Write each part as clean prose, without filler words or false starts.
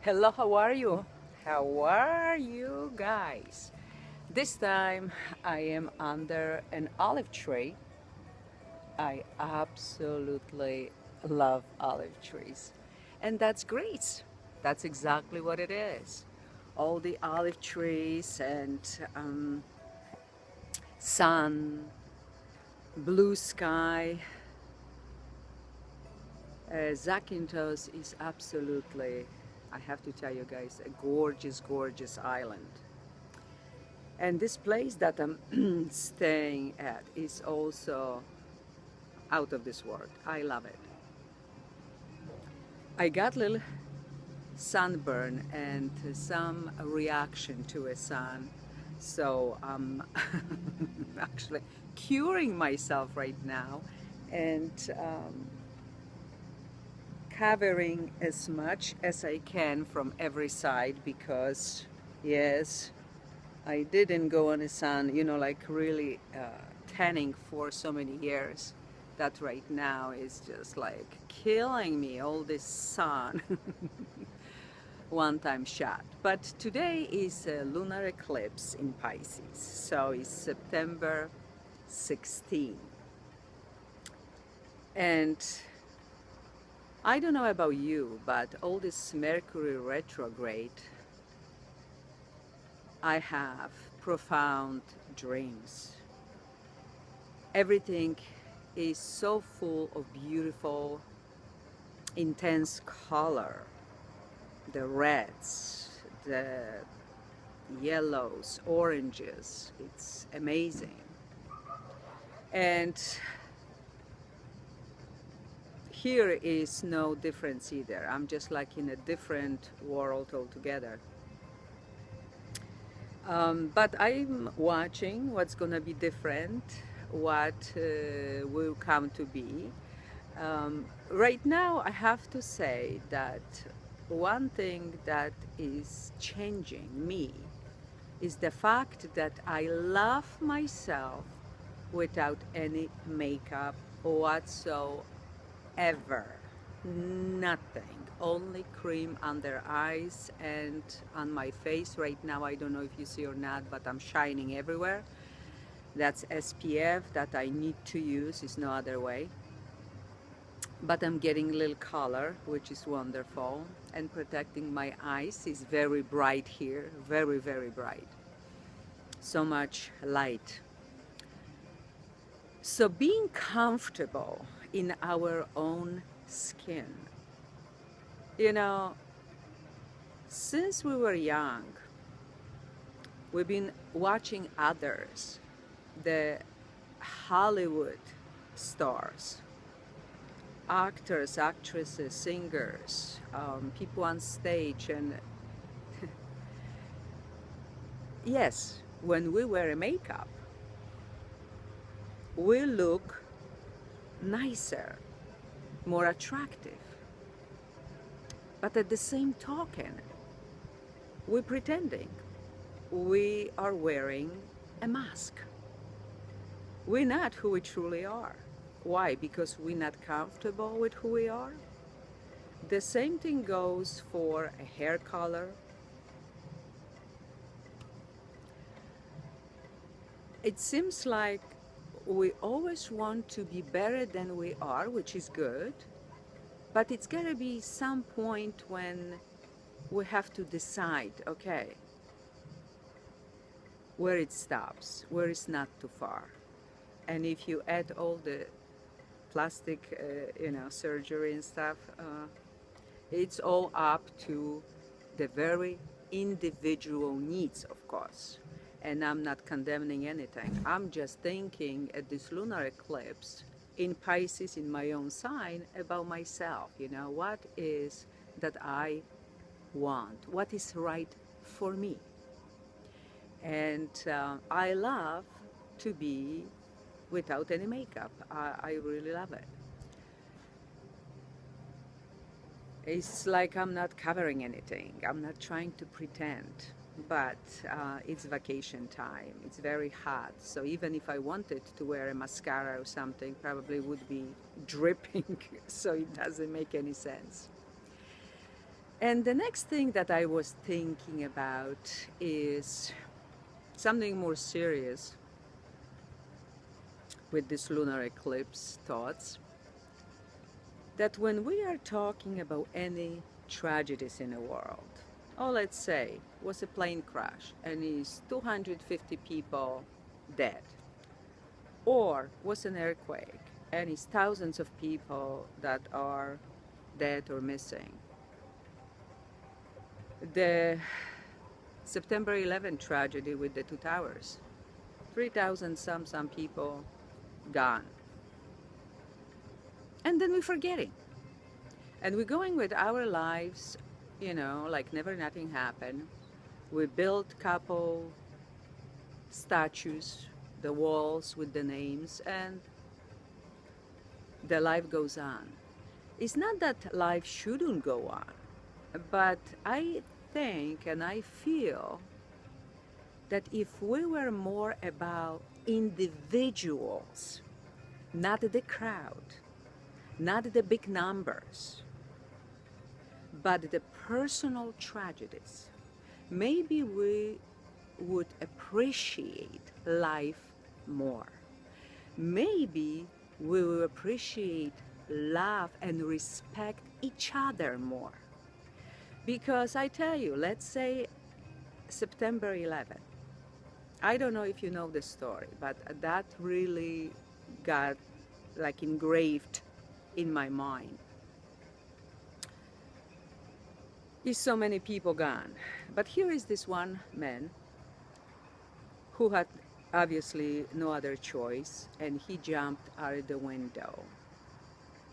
Hello, how are you? How are you guys? This time I am under an olive tree. I absolutely love olive trees. And that's great. That's exactly what it is. All the olive trees and sun, blue sky. Zakynthos is absolutely, I have to tell you guys, a gorgeous, gorgeous island. And this place that I'm staying at is also out of this world. I love it. I got a little sunburn and some reaction to a sun. So I'm actually curing myself right now and covering as much as I can from every side because, yes, I didn't go on the sun, like really tanning for so many years. That right now is just like killing me, all this sun. One time shot. But today is a lunar eclipse in Pisces, so it's September 16. And I don't know about you, but all this Mercury retrograde, I have profound dreams. Everything is so full of beautiful, intense color. The reds, the yellows, oranges. It's amazing. And here is no difference either. I'm just like in a different world altogether. But I'm watching what's gonna be different, what will come to be. Right now, I have to say that one thing that is changing me is the fact that I love myself without any makeup whatsoever. Nothing. Only cream under eyes and on my face. Right now, I don't know if you see or not, but I'm shining everywhere. That's SPF that I need to use, is no other way. But I'm getting a little color, which is wonderful, and protecting my eyes is very bright here, very, very bright. So much light. So being comfortable in our own skin, you know, since we were young, we've been watching others, the Hollywood stars, actors, actresses, singers, people on stage. And yes, when we wear makeup, we look nicer, more attractive. But at the same token, we're pretending. We are wearing a mask. We're not who we truly are. Why? Because we're not comfortable with who we are? The same thing goes for a hair color. It seems like we always want to be better than we are, which is good, but it's gotta be some point when we have to decide, okay, where it stops, where it's not too far. And if you add all the plastic, surgery and stuff, it's all up to the very individual needs, of course. And I'm not condemning anything. I'm just thinking at this lunar eclipse in Pisces, in my own sign, about myself. What is that I want? What is right for me? And I love to be without any makeup. I really love it. It's like I'm not covering anything. I'm not trying to pretend. But it's vacation time. It's very hot. So even if I wanted to wear a mascara or something, probably would be dripping. So it doesn't make any sense. And the next thing that I was thinking about is something more serious with this lunar eclipse thoughts, that when we are talking about any tragedies in the world, or let's say was a plane crash and is 250 people dead, or was an earthquake and is thousands of people that are dead or missing. The September 11 tragedy with the two towers, 3,000 some people gone. And then we're forgetting. And we're going with our lives, you know, like never nothing happened. We built couple statues, the walls with the names, and the life goes on. It's not that life shouldn't go on, but I think and I feel that if we were more about individuals, not the crowd, not the big numbers, but the personal tragedies, maybe we would appreciate life more. Maybe we will appreciate love and respect each other more. Because I tell you, let's say September 11. I don't know if you know the story, but that really got like engraved in my mind. Is so many people gone. But here is this one man who had obviously no other choice, and he jumped out of the window.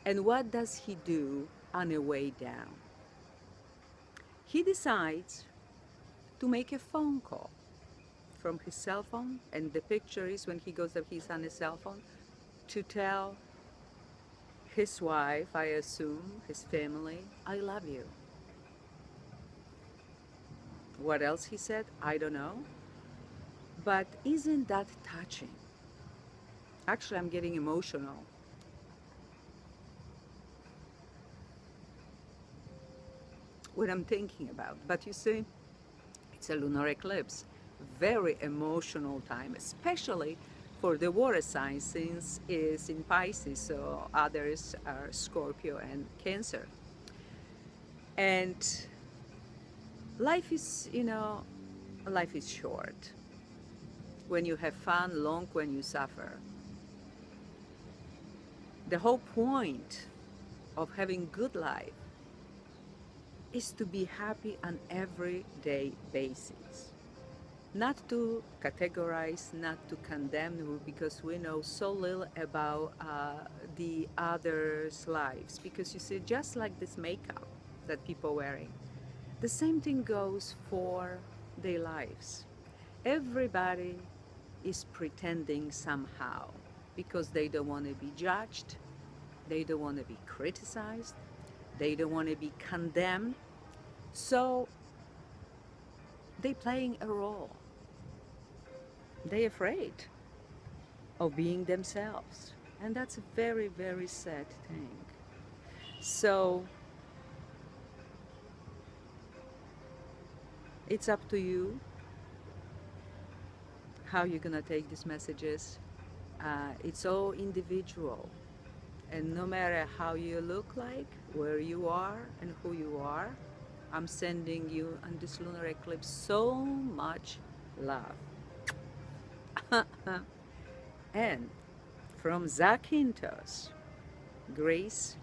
And what does he do on the way down? He decides to make a phone call from his cell phone, and the picture is when he goes up, he's on his cell phone, to tell his wife, I assume, his family, I love you. What else he said, I don't know. But isn't that touching? Actually, I'm getting emotional. What I'm thinking about. But you see, it's a lunar eclipse. Very emotional time, especially for the water sign, since it's in Pisces, so others are Scorpio and Cancer. And life is, you know, life is short. When you have fun, long when you suffer. The whole point of having good life is to be happy on everyday basis. Not to categorize, not to condemn, because we know so little about the others' lives. Because you see, just like this makeup that people are wearing, the same thing goes for their lives. Everybody is pretending somehow because they don't want to be judged, they don't want to be criticized, they don't want to be condemned, so they're playing a role. They're afraid of being themselves, and that's a very, very sad thing. So it's up to you how you're gonna take these messages. It's all individual, and no matter how you look like, where you are and who you are, I'm sending you on this lunar eclipse so much love. And from Zakynthos, Grace,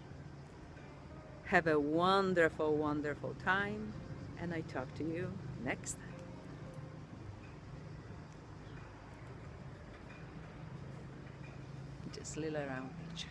have a wonderful, wonderful time, and I talk to you next time. Just little round picture.